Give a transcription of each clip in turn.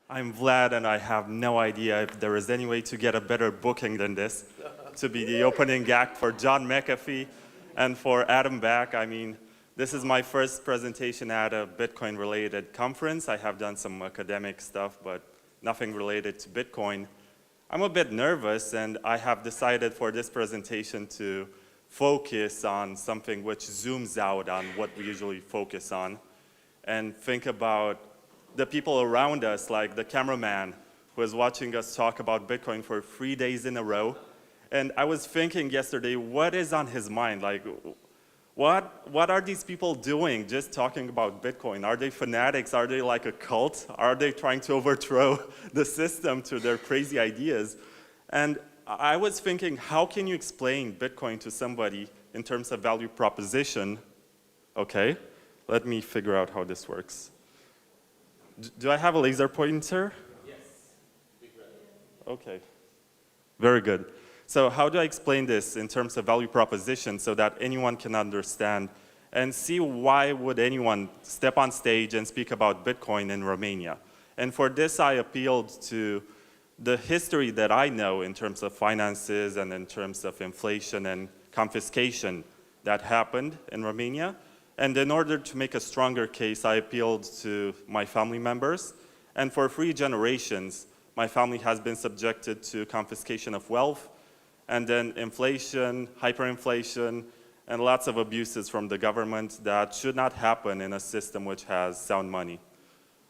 I'm Vlad, and I have no idea if there is any way to get a better booking than this, to be the opening act for John McAfee and for Adam Back. I mean, this is my first presentation at a Bitcoin-related conference. I have done some academic stuff, but nothing related to Bitcoin. I'm a bit nervous, and I have decided for this presentation to focus on something which zooms out on what we usually focus on, and think about the people around us, like the cameraman who is watching us talk about Bitcoin for 3 days in a row. And I was thinking yesterday, what is on his mind? Like, what are these people doing just talking about Bitcoin? Are they fanatics? Are they like a cult? Are they trying to overthrow the system to their crazy ideas? And I was thinking, how can you explain Bitcoin to somebody in terms of value proposition? Okay, let me figure out how this works. Do I have a laser pointer? Yes. Big red. Okay, very good. So how do I explain this in terms of value proposition so that anyone can understand and see why would anyone step on stage and speak about Bitcoin in Romania? And for this, I appealed to the history that I know in terms of finances and in terms of inflation and confiscation that happened in Romania. And in order to make a stronger case, I appealed to my family members. And for 3 generations, my family has been subjected to confiscation of wealth, and then inflation, hyperinflation, and lots of abuses from the government that should not happen in a system which has sound money.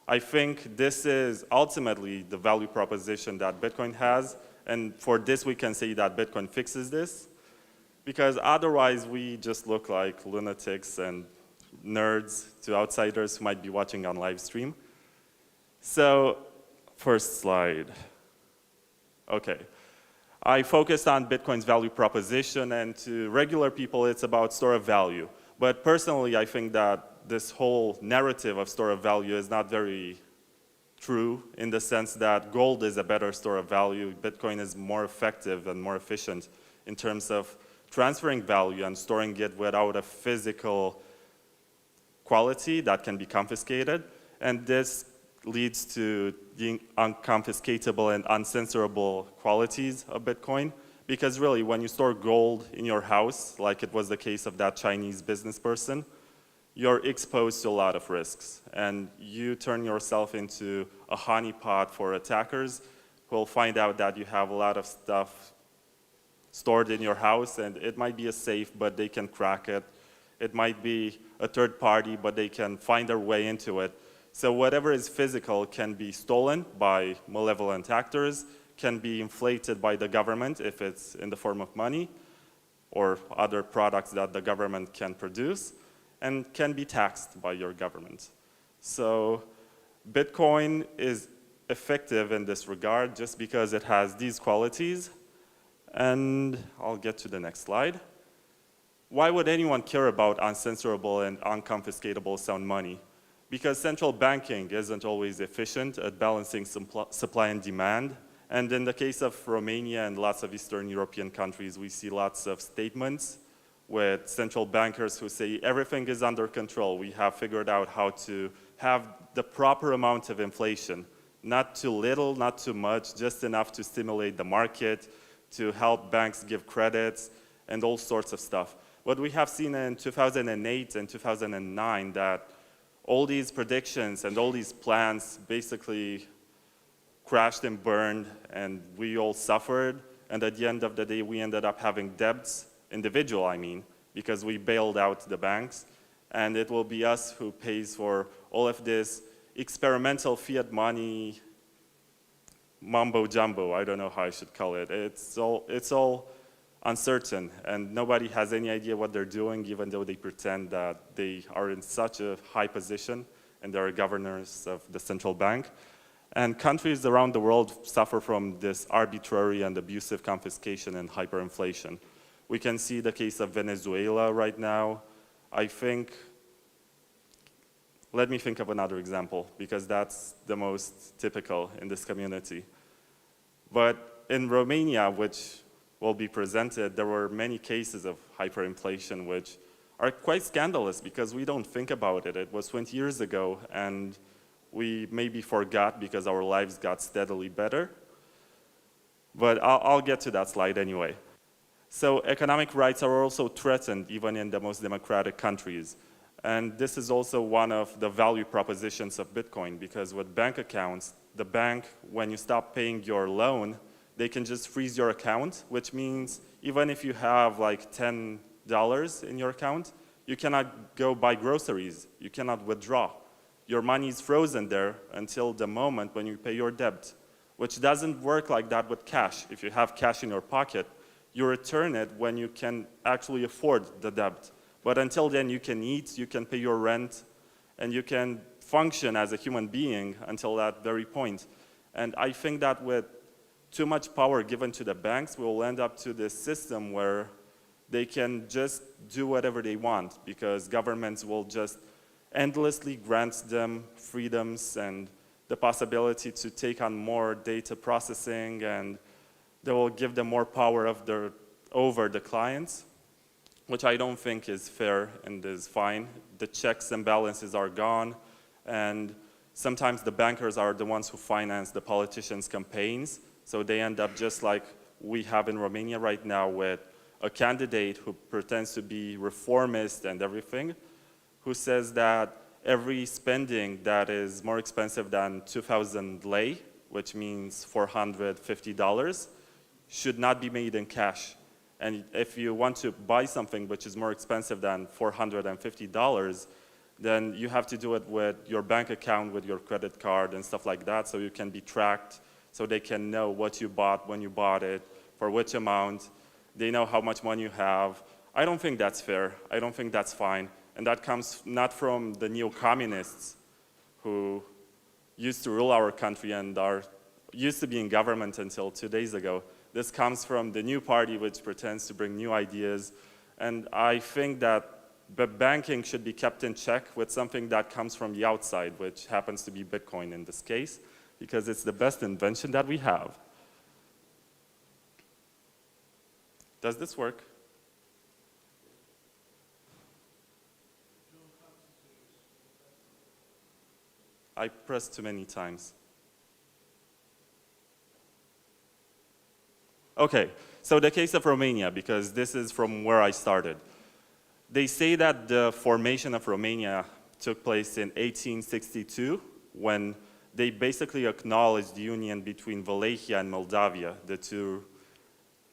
I think this is ultimately the value proposition that Bitcoin has, and for this we can say that Bitcoin fixes this, because otherwise we just look like lunatics and nerds to outsiders who might be watching on live stream. So, first slide. Okay. I focused on Bitcoin's value proposition, and to regular people it's about store of value. But personally, I think that this whole narrative of store of value is not very true, in the sense that gold is a better store of value. Bitcoin is more effective and more efficient in terms of transferring value and storing it without a physical quality that can be confiscated, and this leads to the unconfiscatable and uncensorable qualities of Bitcoin, because really when you store gold in your house, like it was the case of that Chinese business person, you're exposed to a lot of risks, and you turn yourself into a honeypot for attackers who will find out that you have a lot of stuff stored in your house, and it might be a safe, but they can crack it. It might be a third party, but they can find their way into it. So whatever is physical can be stolen by malevolent actors, can be inflated by the government if it's in the form of money or other products that the government can produce, and can be taxed by your government. So Bitcoin is effective in this regard just because it has these qualities. And I'll get to the next slide. Why would anyone care about uncensorable and unconfiscatable sound money? Because central banking isn't always efficient at balancing supply and demand. And in the case of Romania and lots of Eastern European countries, we see lots of statements with central bankers who say everything is under control. We have figured out how to have the proper amount of inflation. Not too little, not too much, just enough to stimulate the market, to help banks give credits, and all sorts of stuff. What we have seen in 2008 and 2009, that all these predictions and all these plans basically crashed and burned, and we all suffered, and at the end of the day we ended up having debts, individual I mean, because we bailed out the banks, and it will be us who pays for all of this experimental fiat money mumbo jumbo. I don't know how I should call it. It's all uncertain, and nobody has any idea what they're doing, even though they pretend that they are in such a high position and they're governors of the central bank. And countries around the world suffer from this arbitrary and abusive confiscation and hyperinflation. We can see the case of Venezuela right now. Let me think of another example, because that's the most typical in this community. But in Romania, which will be presented, there were many cases of hyperinflation which are quite scandalous because we don't think about it. It was 20 years ago, and we maybe forgot because our lives got steadily better. But I'll get to that slide anyway. So economic rights are also threatened even in the most democratic countries. And this is also one of the value propositions of Bitcoin, because with bank accounts, the bank, when you stop paying your loan, they can just freeze your account, which means even if you have like $10 in your account, you cannot go buy groceries, you cannot withdraw. Your money is frozen there until the moment when you pay your debt, which doesn't work like that with cash. If you have cash in your pocket, you return it when you can actually afford the debt. But until then, you can eat, you can pay your rent, and you can function as a human being until that very point. And I think that with too much power given to the banks, we'll end up to this system where they can just do whatever they want, because governments will just endlessly grant them freedoms and the possibility to take on more data processing, and they will give them more power over the clients, which I don't think is fair and is fine. The checks and balances are gone, and sometimes the bankers are the ones who finance the politicians' campaigns, so they end up just like we have in Romania right now, with a candidate who pretends to be reformist and everything, who says that every spending that is more expensive than 2,000 lei, which means $450, should not be made in cash. And if you want to buy something which is more expensive than $450, then you have to do it with your bank account, with your credit card and stuff like that, so you can be tracked, so they can know what you bought, when you bought it, for which amount. They know how much money you have. I don't think that's fair. I don't think that's fine. And that comes not from the neo-communists who used to rule our country and used to be in government until 2 days ago. This comes from the new party, which pretends to bring new ideas. And I think that banking should be kept in check with something that comes from the outside, which happens to be Bitcoin in this case, because it's the best invention that we have. Does this work? I pressed too many times. Okay, so the case of Romania, because this is from where I started. They say that the formation of Romania took place in 1862, when they basically acknowledged the union between Wallachia and Moldavia, the two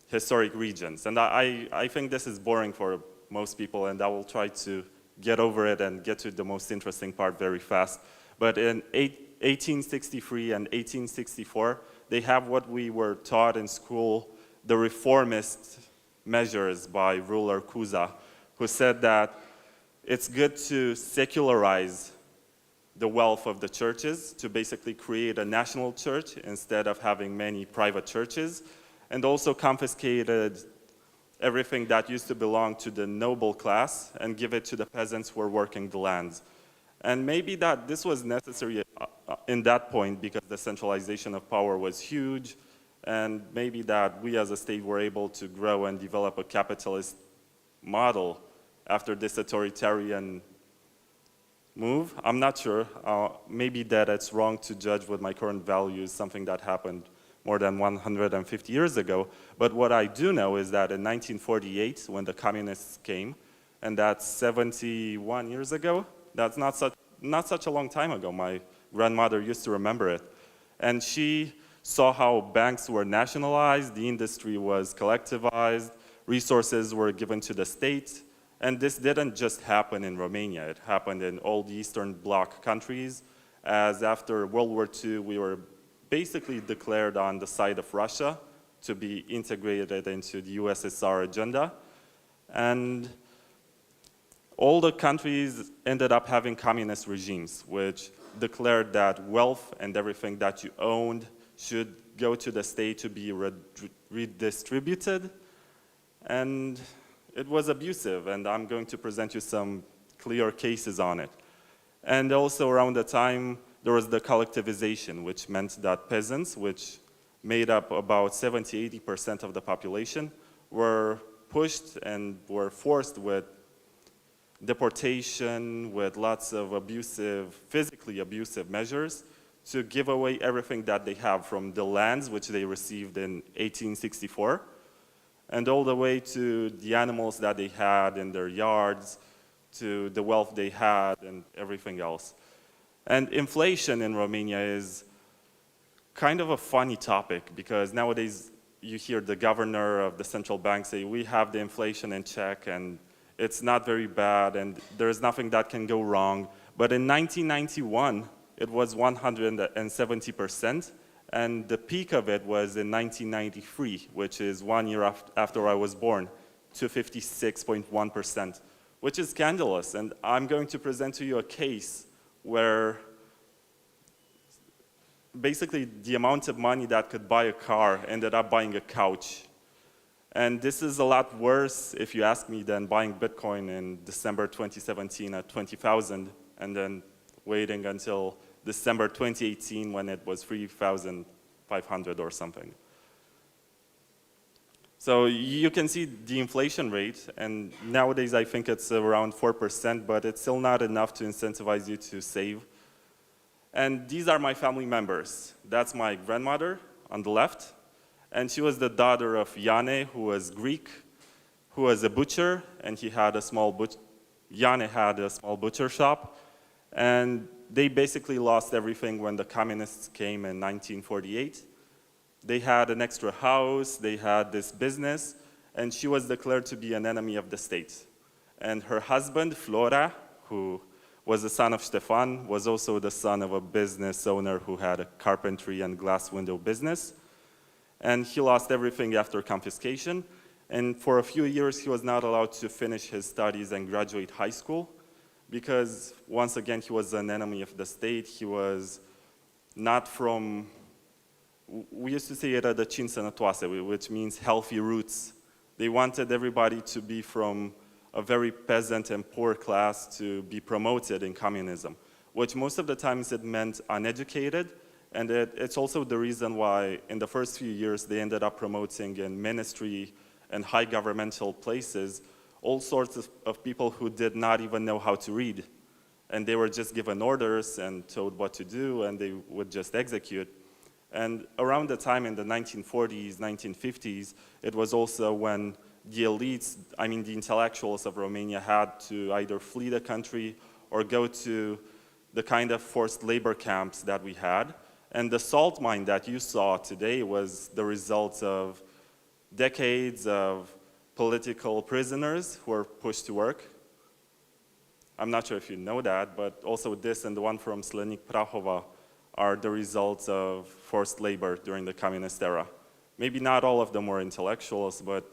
historic regions. And I think this is boring for most people, and I will try to get over it and get to the most interesting part very fast. But in 1863 and 1864, they have what we were taught in school, the reformist measures by ruler Cuza, who said that it's good to secularize the wealth of the churches, to basically create a national church instead of having many private churches, and also confiscated everything that used to belong to the noble class and give it to the peasants who were working the lands. And maybe that this was necessary in that point because the centralization of power was huge, and maybe that we as a state were able to grow and develop a capitalist model after this authoritarian move. I'm not sure. Maybe that it's wrong to judge with my current values something that happened more than 150 years ago. But what I do know is that in 1948, when the communists came, and that's 71 years ago, that's not such a long time ago. My grandmother used to remember it. And she saw how banks were nationalized, the industry was collectivized, resources were given to the state. And this didn't just happen in Romania. It happened in all the Eastern Bloc countries, as after World War II, we were basically declared on the side of Russia to be integrated into the USSR agenda. And all the countries ended up having communist regimes, which declared that wealth and everything that you owned should go to the state to be redistributed. And it was abusive, and I'm going to present you some clear cases on it. And also around the time, there was the collectivization, which meant that peasants, which made up about 70–80% of the population, were pushed and were forced with deportation, with lots of abusive, physically abusive measures to give away everything that they have, from the lands which they received in 1864 and all the way to the animals that they had in their yards, to the wealth they had and everything else. And inflation in Romania is kind of a funny topic because nowadays you hear the governor of the central bank say, we have the inflation in check and it's not very bad and there's nothing that can go wrong. But in 1991, it was 170%, and the peak of it was in 1993, which is 1 year after I was born, to 56.1%, which is scandalous. And I'm going to present to you a case where basically the amount of money that could buy a car ended up buying a couch. And this is a lot worse, if you ask me, than buying Bitcoin in December 2017 at 20,000 and then waiting until December 2018 when it was 3,500 or something. So you can see the inflation rate, and nowadays I think it's around 4%, but it's still not enough to incentivize you to save. And these are my family members. That's my grandmother on the left, and she was the daughter of Iane, who was Greek, who was a butcher, and he had a small Iane had a small butcher shop, and they basically lost everything when the communists came in 1948. They had an extra house, they had this business, and she was declared to be an enemy of the state. And her husband, Flora, who was the son of Stefan, was also the son of a business owner who had a carpentry and glass window business. And he lost everything after confiscation. And for a few years, he was not allowed to finish his studies and graduate high school because, once again, he was an enemy of the state. He was not from, we used to say rădăcini sănătoase, which means healthy roots. They wanted everybody to be from a very peasant and poor class to be promoted in communism, which most of the times it meant uneducated, and it's also the reason why in the first few years they ended up promoting in ministry and high governmental places all sorts of people who did not even know how to read. And they were just given orders and told what to do, and they would just execute. And around the time in the 1940s, 1950s, it was also when the elites, I mean the intellectuals of Romania, had to either flee the country or go to the kind of forced labor camps that we had. And the salt mine that you saw today was the result of decades of political prisoners who were pushed to work. I'm not sure if you know that, but also this and the one from Slănic Prahova are the results of forced labor during the communist era. Maybe not all of them were intellectuals, but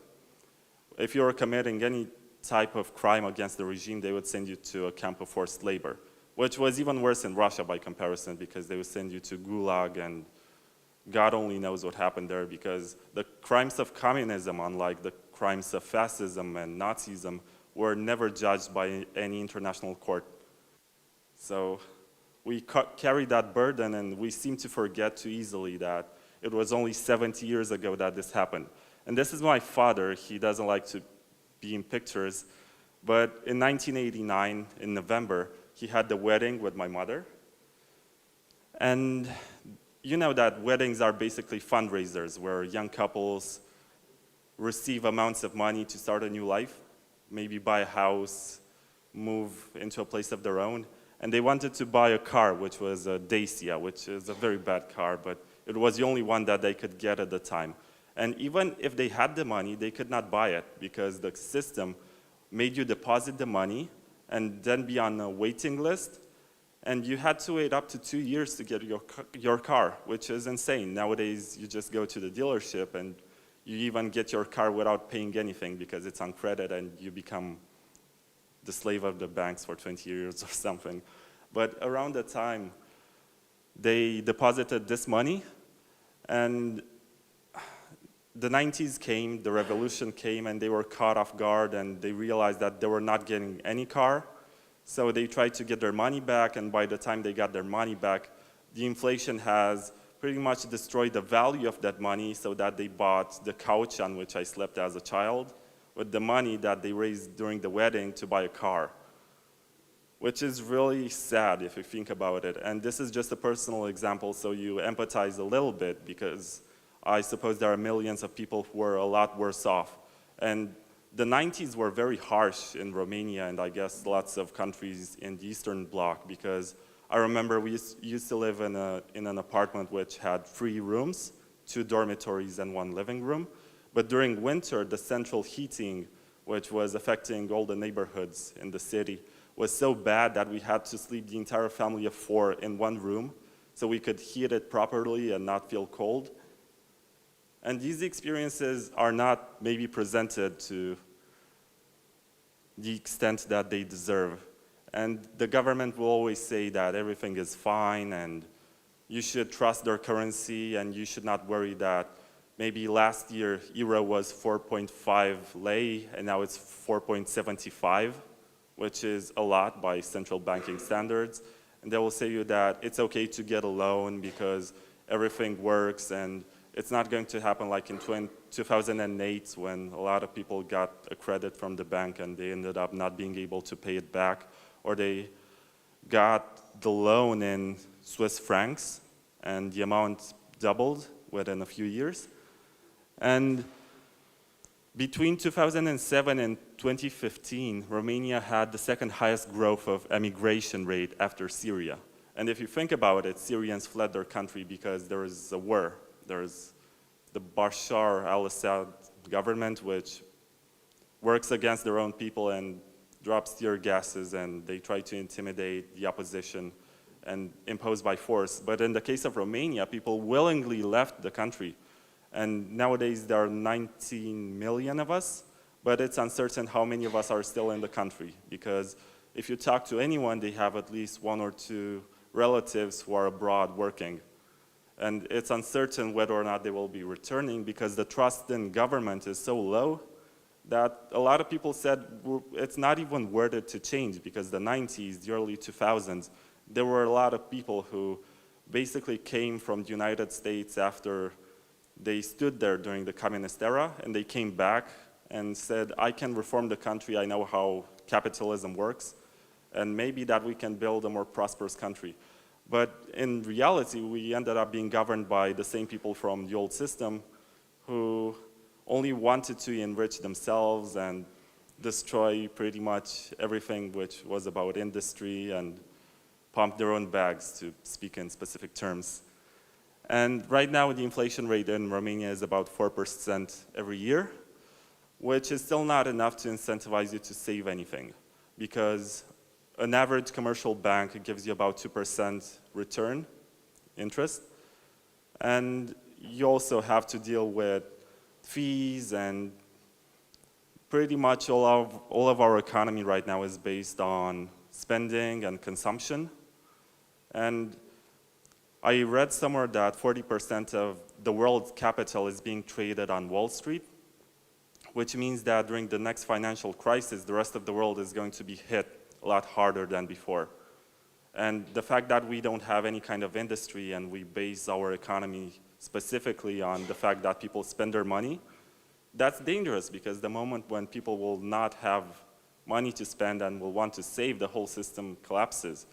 if you were committing any type of crime against the regime, they would send you to a camp of forced labor, which was even worse in Russia by comparison because they would send you to Gulag, and God only knows what happened there because the crimes of communism, unlike the crimes of fascism and Nazism, were never judged by any international court. So we carry that burden, and we seem to forget too easily that it was only 70 years ago that this happened. And this is my father. He doesn't like to be in pictures, but in 1989, in November, he had the wedding with my mother. And you know that weddings are basically fundraisers where young couples receive amounts of money to start a new life, maybe buy a house, move into a place of their own. And they wanted to buy a car, which was a Dacia, which is a very bad car, but it was the only one that they could get at the time. And even if they had the money, they could not buy it because the system made you deposit the money and then be on a waiting list. And you had to wait up to 2 years to get your car, which is insane. Nowadays, you just go to the dealership and you even get your car without paying anything because it's on credit and you become the slave of the banks for 20 years or something. But around that time, they deposited this money, and the 90s came, the revolution came, and they were caught off guard, and they realized that they were not getting any car. So they tried to get their money back, and by the time they got their money back, the inflation has pretty much destroyed the value of that money so that they bought the couch on which I slept as a child with the money that they raised during the wedding to buy a car. which is really sad if you think about it. And this is just a personal example, so you empathize a little bit, because I suppose there are millions of people who were a lot worse off. And the 90s were very harsh in Romania, and I guess lots of countries in the Eastern Bloc, because I remember we used to live in an apartment which had 3 rooms, 2 dormitories and 1 living room. But during winter, the central heating, which was affecting all the neighborhoods in the city, was so bad that we had to sleep the entire family of 4 in 1 room so we could heat it properly and not feel cold. And these experiences are not maybe presented to the extent that they deserve. And the government will always say that everything is fine and you should trust their currency and you should not worry that maybe last year euro was 4.5 lei and now it's 4.75, which is a lot by central banking standards. And they will say you that it's okay to get a loan because everything works, and it's not going to happen like in 2008 when a lot of people got a credit from the bank and they ended up not being able to pay it back, or they got the loan in Swiss francs and the amount doubled within a few years. And between 2007 and 2015, Romania had the second highest growth of emigration rate after Syria. And if you think about it, Syrians fled their country because there is a war. There is the Bashar al-Assad government, which works against their own people and drops tear gases, and they try to intimidate the opposition and impose by force. But in the case of Romania, people willingly left the country. And nowadays there are 19 million of us, but it's uncertain how many of us are still in the country, because if you talk to anyone, they have at least 1 or 2 relatives who are abroad working. And it's uncertain whether or not they will be returning, because the trust in government is so low that a lot of people said it's not even worth it to change, because the 90s, the early 2000s, there were a lot of people who basically came from the United States after they stood there during the communist era, and they came back and said, I can reform the country, I know how capitalism works, and maybe that we can build a more prosperous country. But in reality, we ended up being governed by the same people from the old system who only wanted to enrich themselves and destroy pretty much everything which was about industry and pump their own bags, to speak in specific terms. And right now, the inflation rate in Romania is about 4% every year, which is still not enough to incentivize you to save anything, because an average commercial bank gives you about 2% return, interest, and you also have to deal with fees, and pretty much all of our economy right now is based on spending and consumption. And I read somewhere that 40% of the world's capital is being traded on Wall Street, which means that during the next financial crisis, the rest of the world is going to be hit a lot harder than before. And the fact that we don't have any kind of industry and we base our economy specifically on the fact that people spend their money, that's dangerous, because the moment when people will not have money to spend and will want to save, the whole system collapses.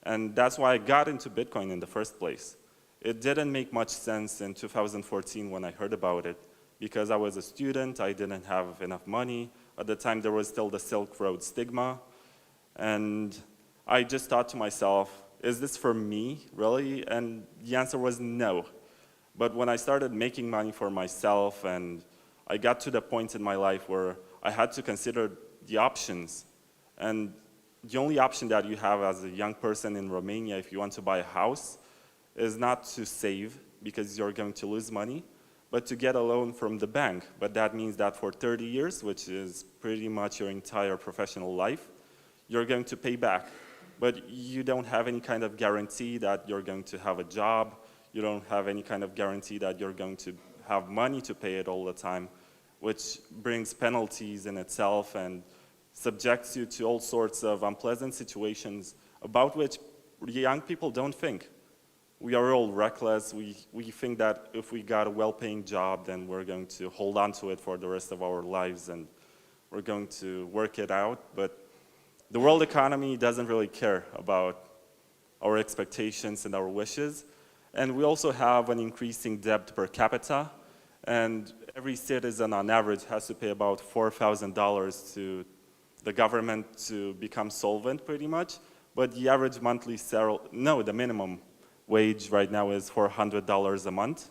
And that's why I got into Bitcoin in the first place. It didn't make much sense in 2014 when I heard about it, because I was a student, I didn't have enough money. At the time, there was still the Silk Road stigma. And I just thought to myself, is this for me, really? And the answer was no. But when I started making money for myself, and I got to the point in my life where I had to consider the options, and the only option that you have as a young person in Romania, if you want to buy a house, is not to save, because you're going to lose money, but to get a loan from the bank. But that means that for 30 years, which is pretty much your entire professional life, you're going to pay back. But you don't have any kind of guarantee that you're going to have a job. You don't have any kind of guarantee that you're going to have money to pay it all the time, which brings penalties in itself and subjects you to all sorts of unpleasant situations about which young people don't think. We are all reckless. We think that if we got a well-paying job, then we're going to hold on to it for the rest of our lives and we're going to work it out. But The world economy doesn't really care about our expectations and our wishes. And we also have an increasing debt per capita. And every citizen on average has to pay about $4,000 to the government to become solvent pretty much. But the average monthly salary, no, the minimum wage right now is $400 a month,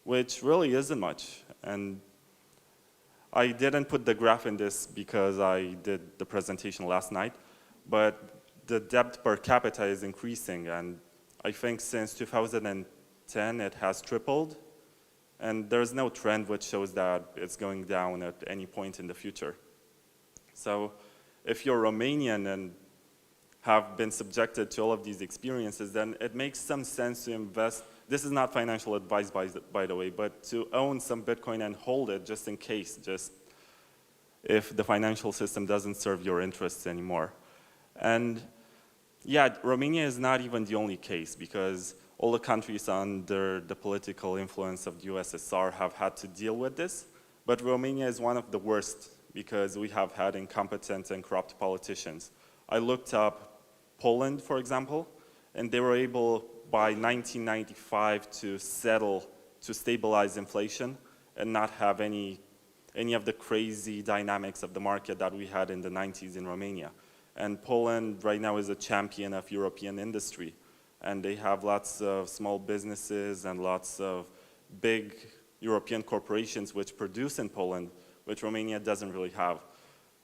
which really isn't much. And I didn't put the graph in this because I did the presentation last night, but the debt per capita is increasing, and I think since 2010 it has tripled, and there's no trend which shows that it's going down at any point in the future. So if you're Romanian and have been subjected to all of these experiences, then it makes some sense to invest. This is not financial advice, by the way, but to own some Bitcoin and hold it just in case, just if the financial system doesn't serve your interests anymore. And yeah, Romania is not even the only case, because all the countries under the political influence of the USSR have had to deal with this, but Romania is one of the worst because we have had incompetent and corrupt politicians. I looked up Poland, for example, and they were able by 1995 to stabilize inflation and not have any of the crazy dynamics of the market that we had in the 90s in Romania. And Poland right now is a champion of European industry, and they have lots of small businesses and lots of big European corporations which produce in Poland, which Romania doesn't really have.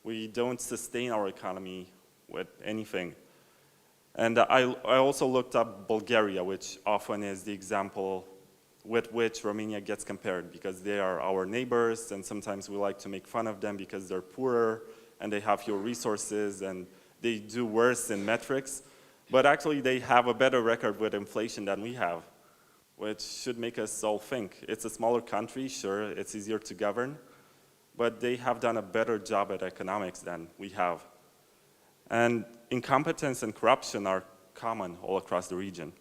We don't sustain our economy with anything. And I also looked up Bulgaria, which often is the example with which Romania gets compared, because they are our neighbors, and sometimes we like to make fun of them because they're poorer and they have fewer resources and they do worse in metrics. But actually they have a better record with inflation than we have, which should make us all think. It's a smaller country, sure, it's easier to govern, but they have done a better job at economics than we have. And incompetence and corruption are common all across the region.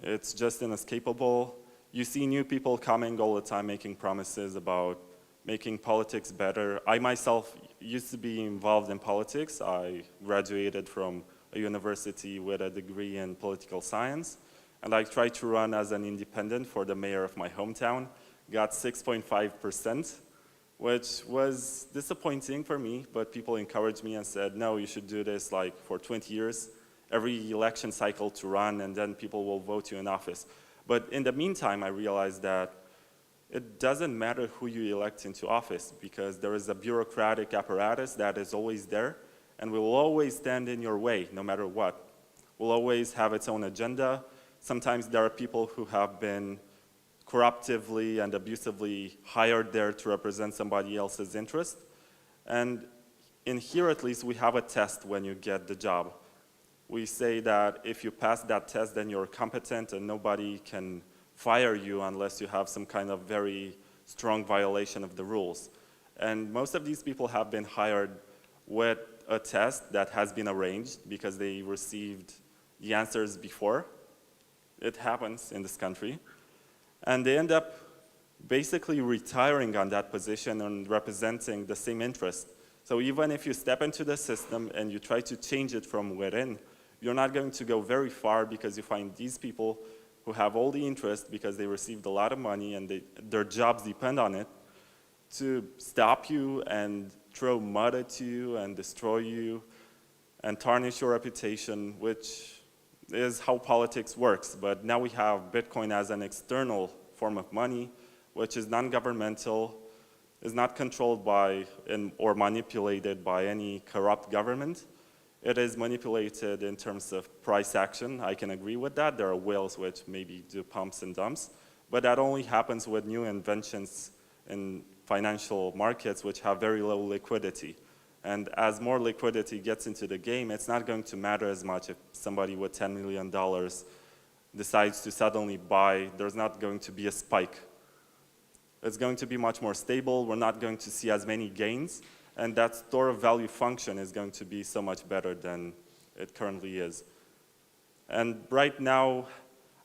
It's just inescapable. You see new people coming all the time making promises about making politics better. I myself used to be involved in politics. I graduated from a university with a degree in political science, and I tried to run as an independent for the mayor of my hometown. Got 6.5%. Which was disappointing for me, but people encouraged me and said, no, you should do this like for 20 years, every election cycle to run, and then people will vote you in office. But in the meantime, I realized that it doesn't matter who you elect into office, because there is a bureaucratic apparatus that is always there and will always stand in your way no matter what. Will always have its own agenda. Sometimes there are people who have been corruptively and abusively hired there to represent somebody else's interest. And in here, at least, we have a test when you get the job. We say that if you pass that test, then you're competent and nobody can fire you unless you have some kind of very strong violation of the rules. And most of these people have been hired with a test that has been arranged because they received the answers before. It happens in this country. And they end up basically retiring on that position and representing the same interest. So even if you step into the system and you try to change it from within, you're not going to go very far, because you find these people who have all the interest because they received a lot of money and their jobs depend on it, to stop you and throw mud at you and destroy you and tarnish your reputation, which is how politics works. But now we have Bitcoin as an external form of money, which is non-governmental, is not controlled by or manipulated by any corrupt government. It is manipulated in terms of price action. I can agree with that. There are whales which maybe do pumps and dumps, but that only happens with new inventions in financial markets which have very low liquidity. And as more liquidity gets into the game, it's not going to matter as much if somebody with $10 million decides to suddenly buy. There's not going to be a spike. It's going to be much more stable. We're not going to see as many gains. And that store of value function is going to be so much better than it currently is. And right now,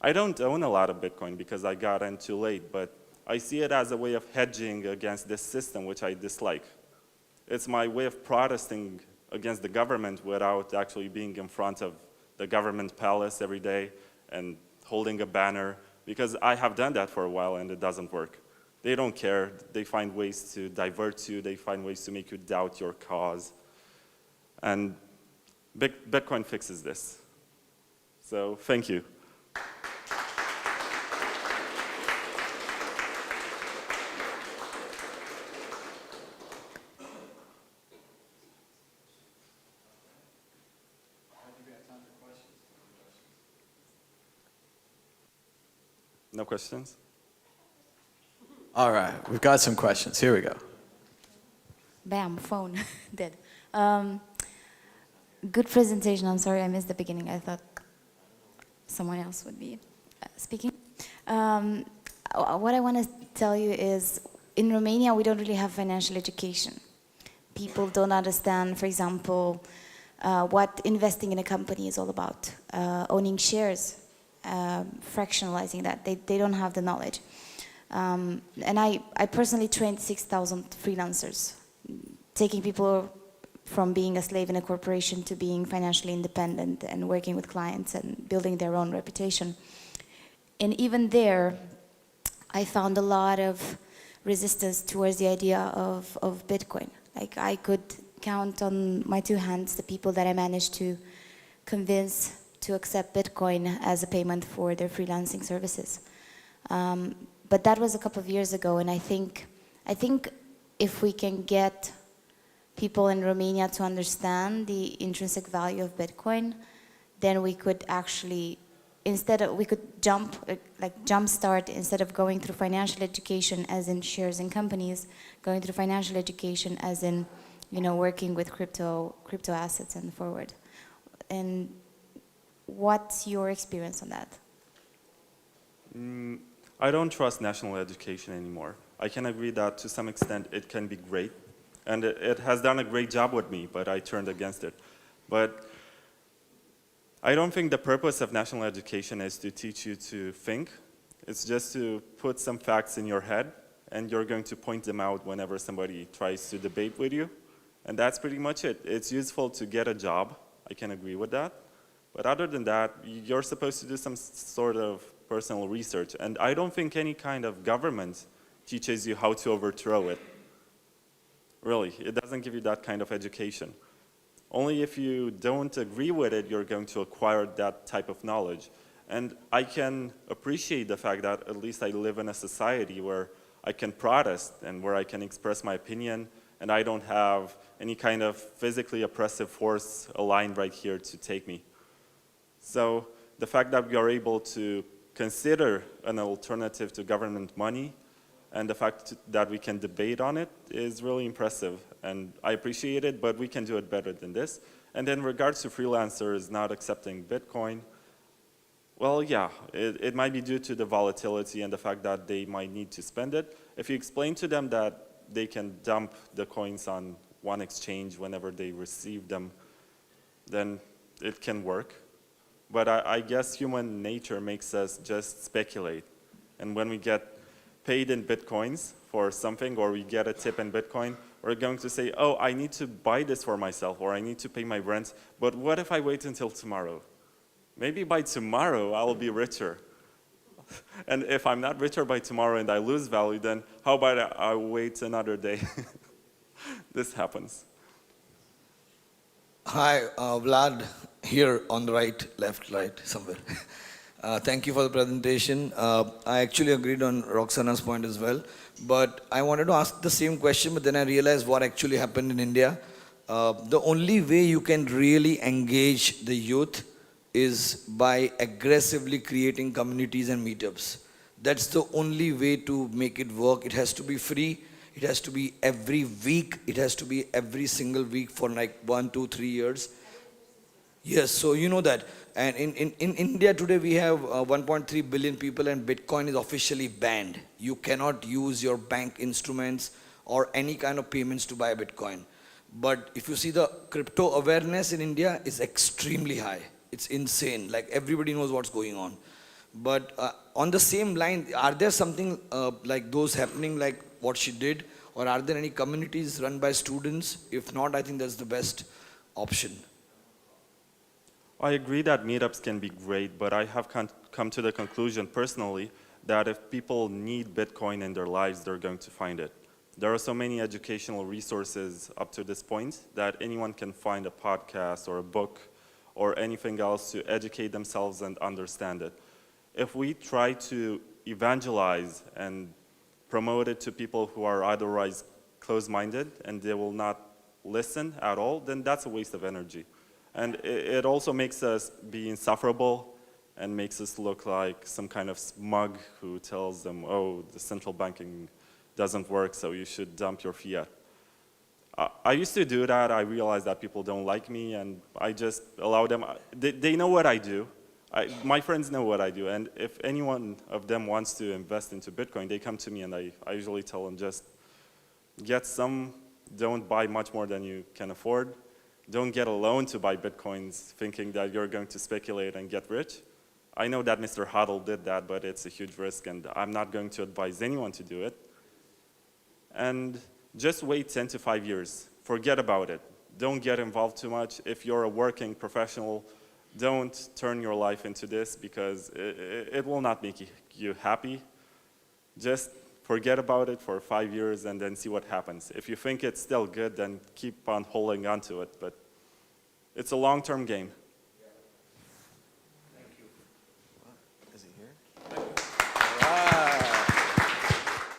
I don't own a lot of Bitcoin because I got in too late, but I see it as a way of hedging against this system, which I dislike. It's my way of protesting against the government without actually being in front of the government palace every day and holding a banner, because I have done that for a while and it doesn't work. They don't care. They find ways to divert you. They find ways to make you doubt your cause. And Bitcoin fixes this. So thank you. No questions? All right, we've got some questions. Here we go. Bam, phone, dead. Good presentation. I'm sorry I missed the beginning. I thought someone else would be speaking. What I want to tell you is, in Romania, we don't really have financial education. People don't understand, for example, what investing in a company is all about, owning shares, fractionalizing that. They don't have the knowledge. And I personally trained 6,000 freelancers, taking people from being a slave in a corporation to being financially independent and working with clients and building their own reputation. And even there, I found a lot of resistance towards the idea of Bitcoin. Like, I could count on my two hands the people that I managed to convince to accept Bitcoin as a payment for their freelancing services. But that was a couple of years ago, and I think if we can get people in Romania to understand the intrinsic value of Bitcoin, then we could actually, we could jumpstart, instead of going through financial education as in shares in companies, going through financial education as in, working with crypto assets and forward. And what's your experience on that? I don't trust national education anymore. I can agree that to some extent it can be great, and it has done a great job with me, but I turned against it. But I don't think the purpose of national education is to teach you to think. It's just to put some facts in your head, and you're going to point them out whenever somebody tries to debate with you. And that's pretty much it. It's useful to get a job. I can agree with that. But other than that, you're supposed to do some sort of personal research. And I don't think any kind of government teaches you how to overthrow it. Really, it doesn't give you that kind of education. Only if you don't agree with it, you're going to acquire that type of knowledge. And I can appreciate the fact that at least I live in a society where I can protest and where I can express my opinion, and I don't have any kind of physically oppressive force aligned right here to take me. So the fact that we are able to consider an alternative to government money, and the fact that we can debate on it, is really impressive. And I appreciate it, but we can do it better than this. And in regards to freelancers not accepting Bitcoin, well, yeah, it might be due to the volatility and the fact that they might need to spend it. If you explain to them that they can dump the coins on one exchange whenever they receive them, then it can work. But I guess human nature makes us just speculate. And when we get paid in Bitcoins for something, or we get a tip in Bitcoin, we're going to say, oh, I need to buy this for myself, or I need to pay my rent, but what if I wait until tomorrow? Maybe by tomorrow I'll be richer. And if I'm not richer by tomorrow and I lose value, then how about I wait another day? This happens. Hi, Vlad here on the right, left, right, somewhere. Thank you for the presentation. I actually agreed on Roxana's point as well, but I wanted to ask the same question, but then I realized what actually happened in India. The only way you can really engage the youth is by aggressively creating communities and meetups. That's the only way to make it work. It has to be free. It has to be every week. It has to be every single week for like 1, 2, 3 years. Yes, so you know that. And in India today we have 1.3 billion people, and Bitcoin is officially banned. You cannot use your bank instruments or any kind of payments to buy Bitcoin. But if you see, the crypto awareness in India is extremely high. It's insane. Like, everybody knows what's going on. But on the same line, are there something like those happening, like what she did? Or are there any communities run by students? If not, I think that's the best option? I agree that meetups can be great, but I have come to the conclusion personally that if people need Bitcoin in their lives, they're going to find it. There are so many educational resources up to this point that anyone can find a podcast or a book or anything else to educate themselves and understand it. If we try to evangelize and promote it to people who are otherwise closed-minded and they will not listen at all, then that's a waste of energy. And it also makes us be insufferable and makes us look like some kind of smug who tells them, oh, the central banking doesn't work, so you should dump your fiat. I used to do that. I realized that people don't like me, and I just allow them. They know what I do. My friends know what I do, and if any one of them wants to invest into Bitcoin, they come to me, and I usually tell them just get some, don't buy much more than you can afford. Don't get a loan to buy Bitcoins thinking that you're going to speculate and get rich. I know that Mr. Hodl did that, but it's a huge risk, and I'm not going to advise anyone to do it. And just wait 10 to 5 years. Forget about it. Don't get involved too much. If you're a working professional, don't turn your life into this because it will not make you happy. Just forget about it for 5 years and then see what happens. If you think it's still good, then keep on holding on to it. But it's a long-term game.